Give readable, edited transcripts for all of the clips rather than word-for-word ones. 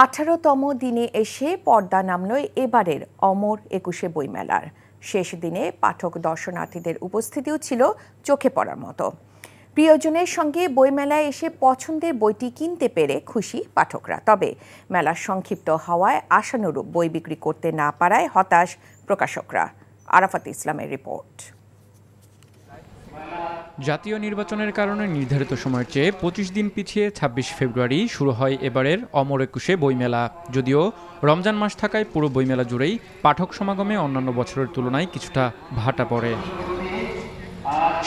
18তম দিনে এসে পর্দা নামল এবারের অমর 21শে বইমেলার। শেষ দিনে পাঠক দর্শনার্থীদের উপস্থিতিও ছিল চোখে পড়ার মতো। প্রিয়জনের সঙ্গে বইমেলায় এসে পছন্দের বইটি কিনতে পেরে খুশি পাঠকরা। তবে মেলার সংক্ষিপ্ত হওয়ায় আশানুরূপ বই বিক্রি করতে না পারায় হতাশ প্রকাশকরা। আরাফাত ইসলামের রিপোর্ট। জাতীয় নির্বাচনের কারণে নির্ধারিত সময়ের চেয়ে ২৫ দিন পিছিয়ে ২৬ ফেব্রুয়ারি শুরু হয় এবারের অমর 21শে বইমেলা। যদিও রমজান মাস থাকায় পুরো বইমেলা জুড়েই পাঠক সমাগমে অন্যান্য বছরের তুলনায় কিছুটা ভাটা পড়ে।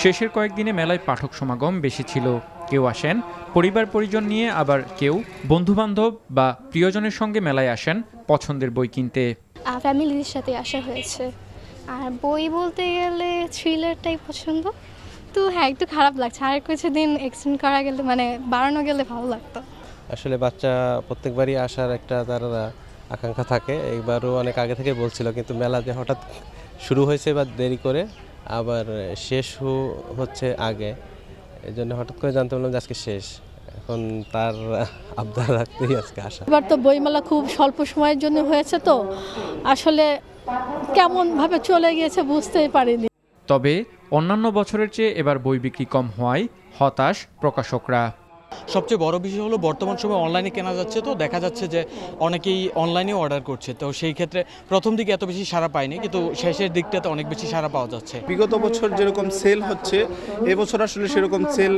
শেষের কয়েকদিনে মেলায় পাঠক সমাগম বেশি ছিল। কেউ আসেন পরিবার পরিজন নিয়ে, আবার কেউ বন্ধুবান্ধব বা প্রিয়জনের সঙ্গে মেলায় আসেন পছন্দের বই কিনতে। ফ্যামিলির সাথে আসা হয়েছে। আর বই বলতে গেলে থ্রিলারটাই পছন্দ। তো হ্যাঁ, একটু খারাপ লাগছে, আর কিছুদিন এক্সটেন্ড করা গেলে মানে বাড়ানো গেলে ভালো লাগতো। আসলে বাচ্চা প্রত্যেকবারই আসার একটা তার আকাঙ্ক্ষা থাকে। এইবারও অনেক আগে থেকে বলছিল, কিন্তু মেলা যে হঠাৎ শুরু হয়েছে বা দেরি করে আবার শেষ হচ্ছে আগে, এই জন্য হঠাৎ করে জানতে পারলাম যে আজকে শেষ। এখন তার আবদার রাখতেই আজকে আসা। এবার তো বইমেলা খুব স্বল্প সময়ের জন্য হয়েছে, তো আসলে কেমনভাবে চলে গিয়েছে বুঝতেই পারিনি। তবে অন্যান্য বছরের চেয়ে এবার বই বিক্রি কম হওয়ায় হতাশ প্রকাশকরা। সবচেয়ে বড় বিষয় হলো বর্তমান সময়ে অনলাইনে কেনা যাচ্ছে, তো দেখা যাচ্ছে যে অনেকেই অনলাইনে অর্ডার করছে। তো সেই ক্ষেত্রে প্রথম দিকে এত বেশি সাড়া পায়নি, কিন্তু শেষের দিকটাতে অনেক বেশি সাড়া পাওয়া যাচ্ছে। বিগত বছর যেরকম সেল হচ্ছে এবছর আসলে সেরকম সেল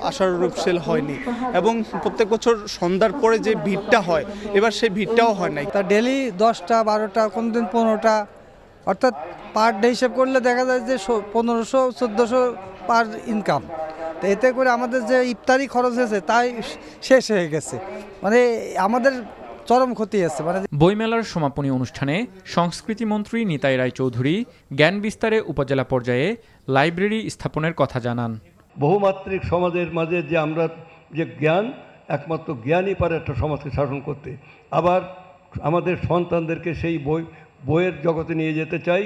আশানুরূপ সেল হয়নি, এবং প্রত্যেক বছর সন্ধ্যার পরে যে ভিড়টা হয় এবার সেই ভিড়টাও হয় নাই। তা ডেলি 10টা 12টা কোনদিন 15টা, অর্থাৎ পার ডে হিসেব করলে দেখা যায় যে 1500-1400 পার ইনকাম। তো এতে করে আমাদের যে ইফতারি খরচ হয়েছে তাই শেষ হয়ে গেছে, মানে আমাদের চরম ক্ষতি হয়েছে। মানে বইমেলার সমাপনী অনুষ্ঠানে সংস্কৃতি মন্ত্রী নিতাই রায়চৌধুরী জ্ঞান বিস্তারে উপজেলা পর্যায়ে লাইব্রেরি স্থাপনের কথা জানান। বহুমাত্রিক সমাজের মাঝে যে আমরা যে জ্ঞান, একমাত্র জ্ঞানই পারে একটা সমাজকে শাসন করতে। আবার আমাদের সন্তানদেরকে সেই বইয়ের জগতে নিয়ে যেতে চাই,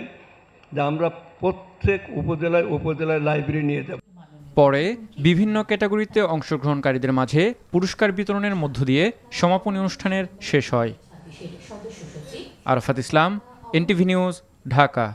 যে আমরা প্রত্যেক উপজেলায় লাইব্রেরি নিয়ে যাব। পরে বিভিন্ন ক্যাটাগরিতে অংশগ্রহণকারীদের মাঝে পুরস্কার বিতরণের মধ্য দিয়ে সমাপনী অনুষ্ঠানের শেষ হয়। আরাফাত ইসলাম, এনটিভি নিউজ, ঢাকা।